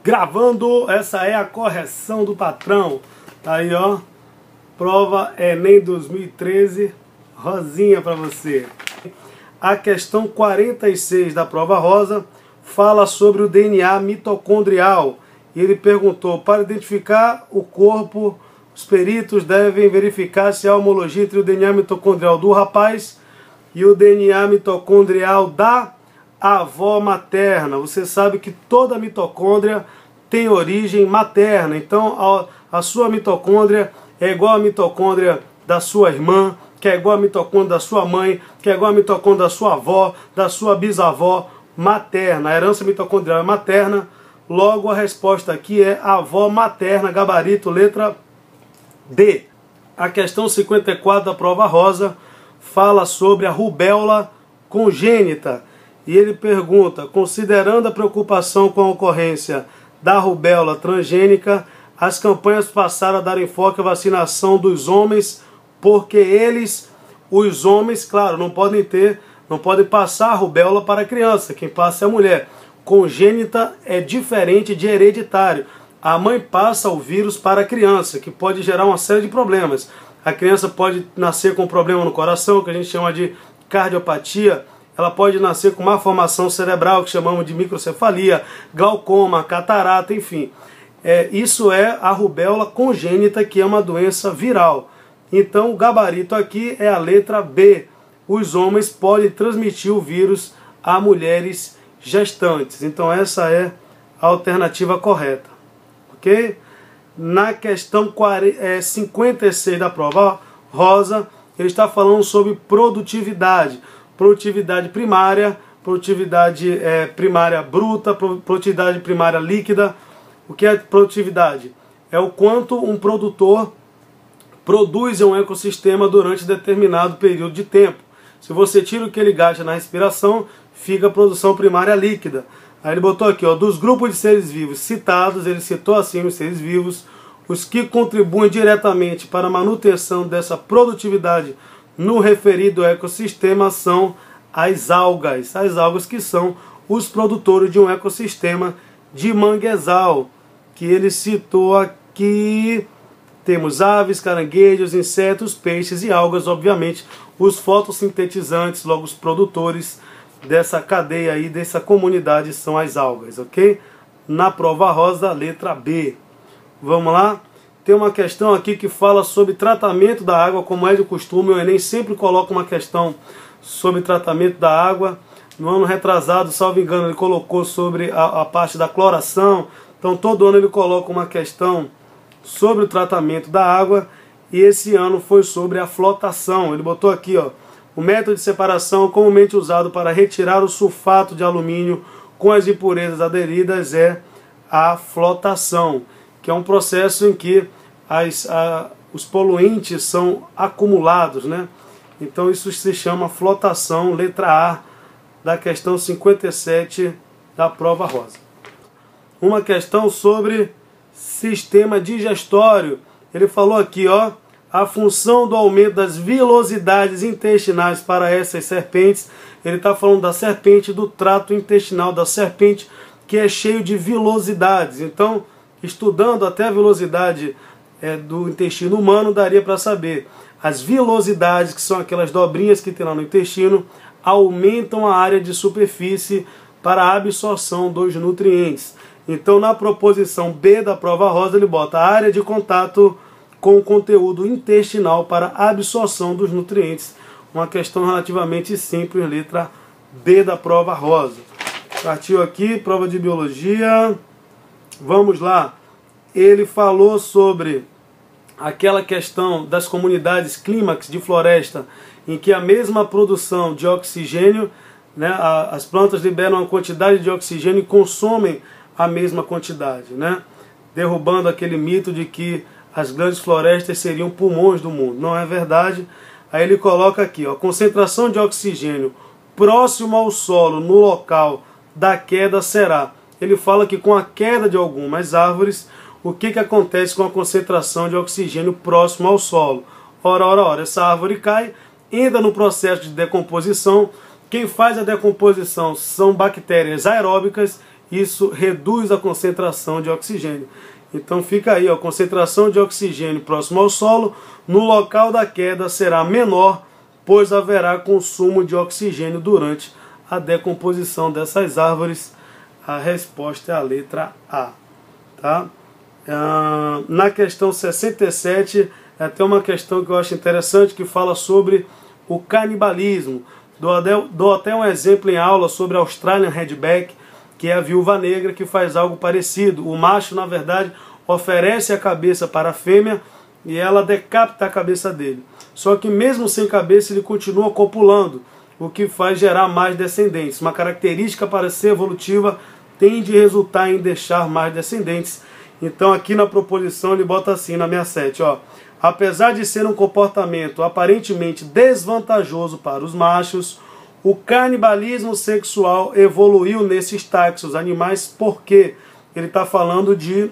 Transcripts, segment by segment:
Gravando, essa é a correção do patrão. Tá aí, ó. Prova Enem 2013, rosinha para você. A questão 46 da prova rosa fala sobre o DNA mitocondrial. E ele perguntou, para identificar o corpo, os peritos devem verificar se há homologia entre o DNA mitocondrial do rapaz e o DNA mitocondrial da avó materna. Você sabe que toda mitocôndria tem origem materna. Então a sua mitocôndria é igual à mitocôndria da sua irmã, que é igual à mitocôndria da sua mãe, que é igual à mitocôndria da sua avó, da sua bisavó materna. A herança mitocondrial é materna, logo a resposta aqui é avó materna, gabarito, letra D. A questão 54 da prova rosa fala sobre a rubéola congênita. E ele pergunta, considerando a preocupação com a ocorrência da rubéola transgênica, as campanhas passaram a dar enfoque à vacinação dos homens, porque os homens, claro, não podem passar a rubéola para a criança, quem passa é a mulher. Congênita é diferente de hereditário. A mãe passa o vírus para a criança, que pode gerar uma série de problemas. A criança pode nascer com problema no coração, que a gente chama de cardiopatia. Ela pode nascer com má formação cerebral, que chamamos de microcefalia, glaucoma, catarata, enfim. Isso é a rubéola congênita, que é uma doença viral. Então o gabarito aqui é a letra B. Os homens podem transmitir o vírus a mulheres gestantes. Então essa é a alternativa correta. Ok? Na questão 56 da prova rosa, ele está falando sobre produtividade. Produtividade primária, produtividade primária bruta, produtividade primária líquida. O que é produtividade? É o quanto um produtor produz em um ecossistema durante determinado período de tempo. Se você tira o que ele gasta na respiração, fica a produção primária líquida. Aí ele botou aqui, ó, dos grupos de seres vivos citados, ele citou assim os seres vivos, os que contribuem diretamente para a manutenção dessa produtividade no referido ecossistema são as algas. As algas que são os produtores de um ecossistema de manguezal, que ele citou aqui. Temos aves, caranguejos, insetos, peixes e algas, obviamente, os fotossintetizantes, logo os produtores dessa cadeia aí, dessa comunidade, são as algas, ok? Na prova rosa, letra B. Vamos lá? Tem uma questão aqui que fala sobre tratamento da água, como é de costume. O Enem sempre coloca uma questão sobre tratamento da água. No ano retrasado, salvo engano, ele colocou sobre a parte da cloração. Então todo ano ele coloca uma questão sobre o tratamento da água. E esse ano foi sobre a flotação. Ele botou aqui, ó, o método de separação comumente usado para retirar o sulfato de alumínio com as impurezas aderidas é a flotação, que é um processo em que os poluentes são acumulados, né? Então isso se chama flotação, letra A da questão 57 da prova rosa. Uma questão sobre sistema digestório. Ele falou aqui, ó, a função do aumento das vilosidades intestinais para essas serpentes. Ele está falando da serpente do trato intestinal, da serpente que é cheio de vilosidades. Então, estudando até a velocidade do intestino humano, daria para saber. As vilosidades, que são aquelas dobrinhas que tem lá no intestino, aumentam a área de superfície para a absorção dos nutrientes. Então, na proposição B da prova rosa, ele bota a área de contato com o conteúdo intestinal para a absorção dos nutrientes. Uma questão relativamente simples, letra B da prova rosa. Partiu aqui, prova de biologia. Vamos lá. Ele falou sobre aquela questão das comunidades clímax de floresta, em que a mesma produção de oxigênio, né, as plantas liberam uma quantidade de oxigênio e consomem a mesma quantidade, né, derrubando aquele mito de que as grandes florestas seriam pulmões do mundo. Não é verdade. Aí ele coloca aqui, ó, concentração de oxigênio próximo ao solo no local da queda será. Ele fala que com a queda de algumas árvores, o que acontece com a concentração de oxigênio próximo ao solo? Ora, essa árvore cai, entra no processo de decomposição. Quem faz a decomposição são bactérias aeróbicas isso reduz a concentração de oxigênio. Então fica aí, a concentração de oxigênio próximo ao solo, no local da queda será menor, pois haverá consumo de oxigênio durante a decomposição dessas árvores. A resposta é a letra A. Tá? Na questão 67, tem uma questão que eu acho interessante, que fala sobre o canibalismo. Dou até um exemplo em aula sobre a Australian Redback, que é a viúva negra, que faz algo parecido. O macho, na verdade, oferece a cabeça para a fêmea e ela decapita a cabeça dele. Só que mesmo sem cabeça ele continua copulando, o que faz gerar mais descendentes. Uma característica para ser evolutiva tende a resultar em deixar mais descendentes. Então aqui na proposição ele bota assim na 67, ó. Apesar de ser um comportamento aparentemente desvantajoso para os machos, o canibalismo sexual evoluiu nesses taxos animais, porque ele está falando de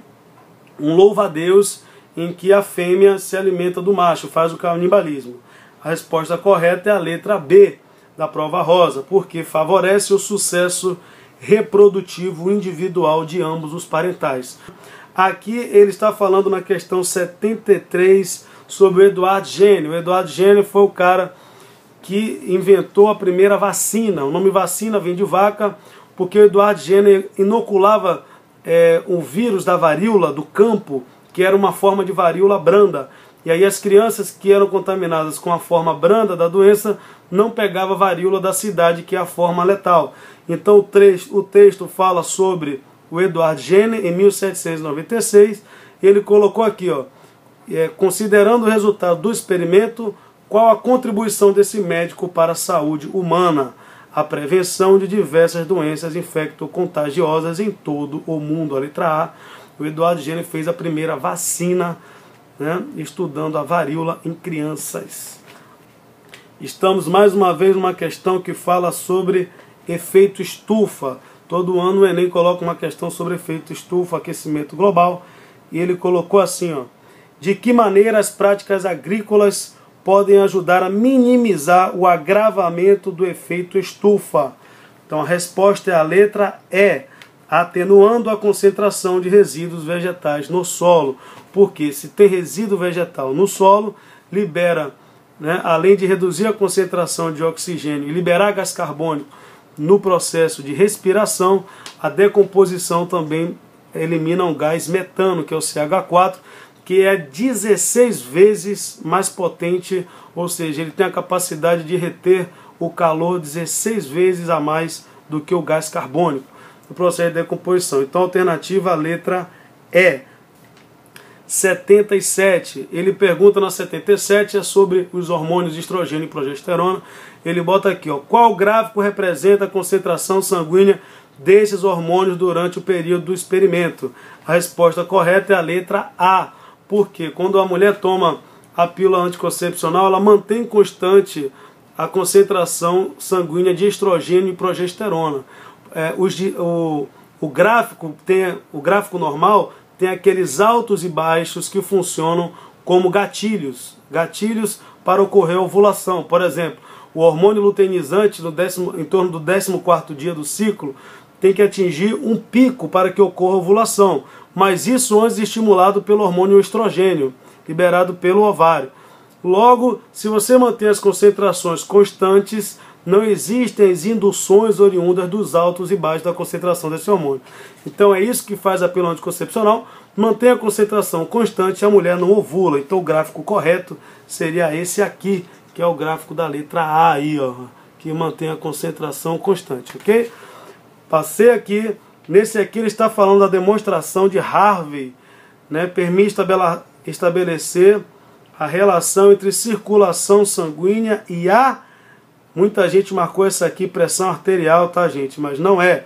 um louva-a-Deus em que a fêmea se alimenta do macho, faz o canibalismo. A resposta correta é a letra B da prova rosa, porque favorece o sucesso reprodutivo individual de ambos os parentais. Aqui ele está falando na questão 73 sobre o Edward Jenner. O Edward Jenner foi o cara que inventou a primeira vacina. O nome vacina vem de vaca, porque o Edward Jenner inoculava o vírus da varíola do campo, que era uma forma de varíola branda. E aí as crianças que eram contaminadas com a forma branda da doença não pegavam a varíola da cidade, que é a forma letal. Então o texto fala sobre o Edward Jenner em 1796. Ele colocou aqui, ó, considerando o resultado do experimento, qual a contribuição desse médico para a saúde humana? A prevenção de diversas doenças infecto-contagiosas em todo o mundo. A letra A. O Edward Jenner fez a primeira vacina, né, estudando a varíola em crianças. Estamos mais uma vez numa questão que fala sobre efeito estufa. Todo ano o Enem coloca uma questão sobre efeito estufa, aquecimento global. E ele colocou assim, ó: de que maneira as práticas agrícolas podem ajudar a minimizar o agravamento do efeito estufa? Então a resposta é a letra E, atenuando a concentração de resíduos vegetais no solo. Porque se tem resíduo vegetal no solo, libera, né, além de reduzir a concentração de oxigênio e liberar gás carbônico no processo de respiração, a decomposição também elimina um gás metano, que é o CH4, que é 16 vezes mais potente, ou seja, ele tem a capacidade de reter o calor 16 vezes a mais do que o gás carbônico no processo de decomposição. Então a alternativa, a letra E. 77, ele pergunta na 77, é sobre os hormônios de estrogênio e progesterona. Ele bota aqui, ó: qual gráfico representa a concentração sanguínea desses hormônios durante o período do experimento? A resposta correta é a letra A, porque quando a mulher toma a pílula anticoncepcional, ela mantém constante a concentração sanguínea de estrogênio e progesterona. O gráfico normal tem aqueles altos e baixos que funcionam como gatilhos para ocorrer a ovulação. Por exemplo, o hormônio luteinizante em torno do 14º dia do ciclo tem que atingir um pico para que ocorra a ovulação, mas isso antes estimulado pelo hormônio estrogênio, liberado pelo ovário. Logo, se você mantém as concentrações constantes, não existem as induções oriundas dos altos e baixos da concentração desse hormônio. Então é isso que faz a pílula anticoncepcional, mantém a concentração constante e a mulher não ovula. Então o gráfico correto seria esse aqui, que é o gráfico da letra A aí, ó, que mantém a concentração constante, ok? Passei aqui, nesse aqui ele está falando da demonstração de Harvey, né, permite estabelecer a relação entre circulação sanguínea e muita gente marcou essa aqui, pressão arterial, tá, gente? Mas não é.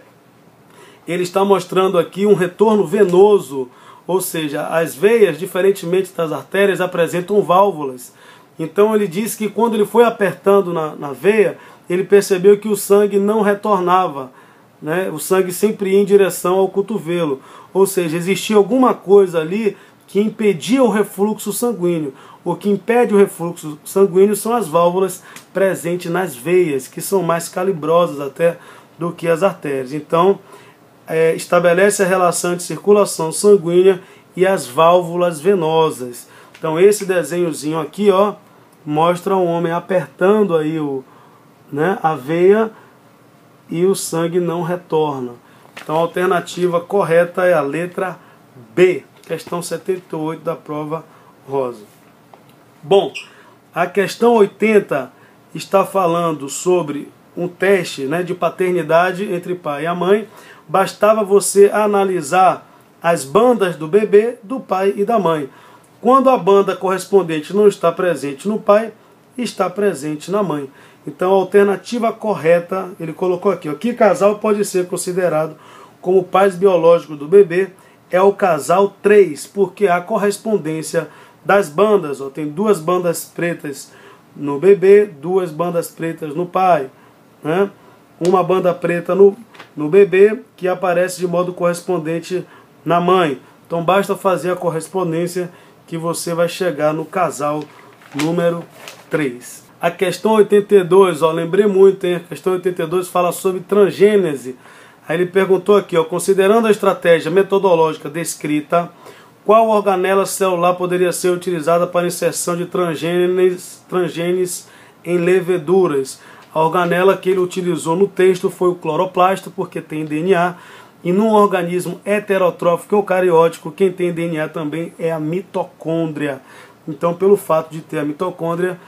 Ele está mostrando aqui um retorno venoso, ou seja, as veias, diferentemente das artérias, apresentam válvulas. Então ele disse que quando ele foi apertando na veia, ele percebeu que o sangue não retornava, né? O sangue sempre ia em direção ao cotovelo. Ou seja, existia alguma coisa ali que impedia o refluxo sanguíneo. O que impede o refluxo sanguíneo são as válvulas presentes nas veias, que são mais calibrosas até do que as artérias. Então, estabelece a relação de circulação sanguínea e as válvulas venosas. Então esse desenhozinho aqui, ó, mostra um homem apertando aí a veia e o sangue não retorna. Então a alternativa correta é a letra B, questão 78 da prova rosa. Bom, a questão 80 está falando sobre um teste, de paternidade entre pai e a mãe. Bastava você analisar as bandas do bebê, do pai e da mãe. Quando a banda correspondente não está presente no pai, está presente na mãe. Então a alternativa correta, ele colocou aqui, ó, que casal pode ser considerado como pais biológicos do bebê? É o casal 3, porque há correspondência das bandas. Ó, tem 2 bandas pretas no bebê, 2 bandas pretas no pai, né? Uma banda preta no bebê que aparece de modo correspondente na mãe. Então basta fazer a correspondência que você vai chegar no casal número 3. A questão 82, ó, lembrei muito, hein? A questão 82 fala sobre transgênese. Aí ele perguntou aqui, ó, considerando a estratégia metodológica descrita, qual organela celular poderia ser utilizada para inserção de transgenes em leveduras? A organela que ele utilizou no texto foi o cloroplasto, porque tem DNA, e num organismo heterotrófico eucariótico, quem tem DNA também é a mitocôndria. Então, pelo fato de ter a mitocôndria,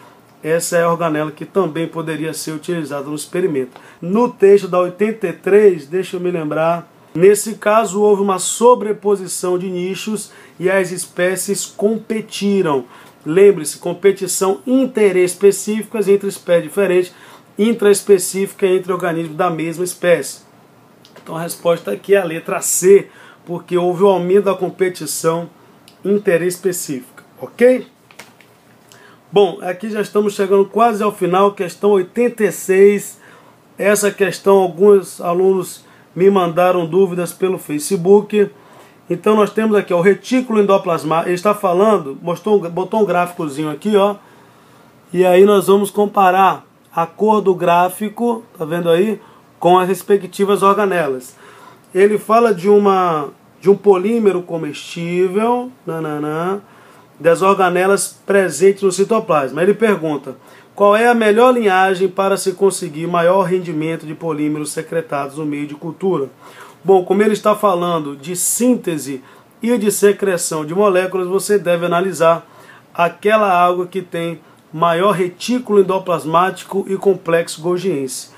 essa é a organela que também poderia ser utilizada no experimento. No texto da 83, deixa eu me lembrar, nesse caso houve uma sobreposição de nichos e as espécies competiram. Lembre-se, competição interespecífica entre espécies diferentes, intraespecífica entre organismos da mesma espécie. Então a resposta aqui é a letra C, porque houve o aumento da competição interespecífica, ok? Bom, aqui já estamos chegando quase ao final, questão 86. Essa questão, alguns alunos me mandaram dúvidas pelo Facebook. Então nós temos aqui ó, o retículo endoplasmático, ele está falando, botou um gráficozinho aqui, ó, e aí nós vamos comparar a cor do gráfico, tá vendo aí, com as respectivas organelas. Ele fala de um polímero comestível, das organelas presentes no citoplasma. Ele pergunta, qual é a melhor linhagem para se conseguir maior rendimento de polímeros secretados no meio de cultura? Bom, como ele está falando de síntese e de secreção de moléculas, você deve analisar aquela água que tem maior retículo endoplasmático e complexo golgiense.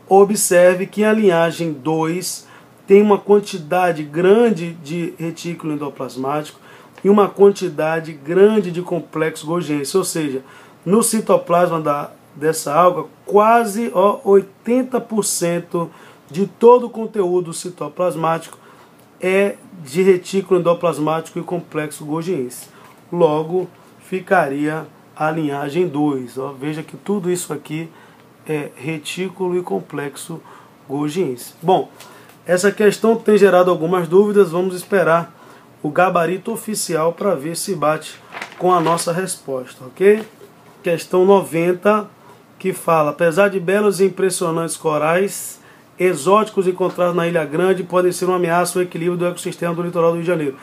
Observe que a linhagem 2 tem uma quantidade grande de retículo endoplasmático e uma quantidade grande de complexo golgiense, ou seja, no citoplasma dessa alga, quase 80% de todo o conteúdo citoplasmático é de retículo endoplasmático e complexo golgiense. Logo, ficaria a linhagem 2. Ó. Veja que tudo isso aqui é retículo e complexo golgiense. Bom, essa questão tem gerado algumas dúvidas, vamos esperar o gabarito oficial para ver se bate com a nossa resposta, ok? Questão 90, que fala, apesar de belos e impressionantes corais, exóticos encontrados na Ilha Grande podem ser uma ameaça ao equilíbrio do ecossistema do litoral do Rio de Janeiro.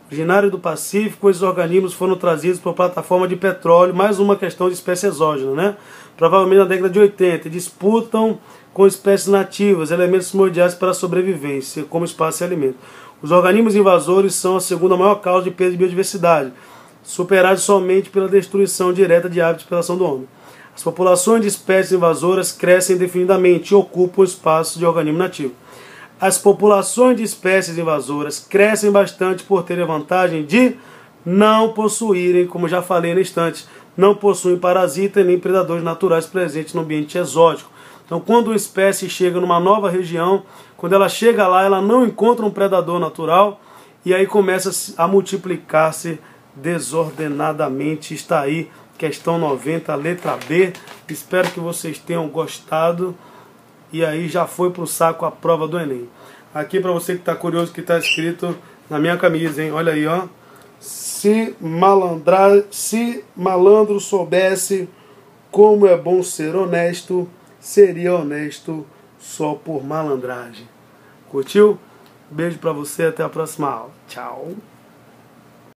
Originário do Pacífico, esses organismos foram trazidos por plataforma de petróleo, mais uma questão de espécie exógena, né? Provavelmente na década de 80, e disputam com espécies nativas, elementos primordiais para a sobrevivência, como espaço e alimento. Os organismos invasores são a segunda maior causa de perda de biodiversidade, superados somente pela destruição direta de hábitos pela ação do homem. As populações de espécies invasoras crescem indefinidamente e ocupam espaços de organismo nativo. As populações de espécies invasoras crescem bastante por terem a vantagem de não possuírem, como já falei na instante, não possuem parasitas nem predadores naturais presentes no ambiente exótico. Então, quando uma espécie chega numa nova região, quando ela chega lá, ela não encontra um predador natural e aí começa a multiplicar-se desordenadamente. Está aí, questão 90, letra B. Espero que vocês tenham gostado. E aí já foi pro saco a prova do Enem. Aqui para você que está curioso, que está escrito na minha camisa, hein? Olha aí, ó. Se malandro soubesse como é bom ser honesto, seria honesto só por malandragem. Curtiu? Beijo pra você, até a próxima aula. Tchau.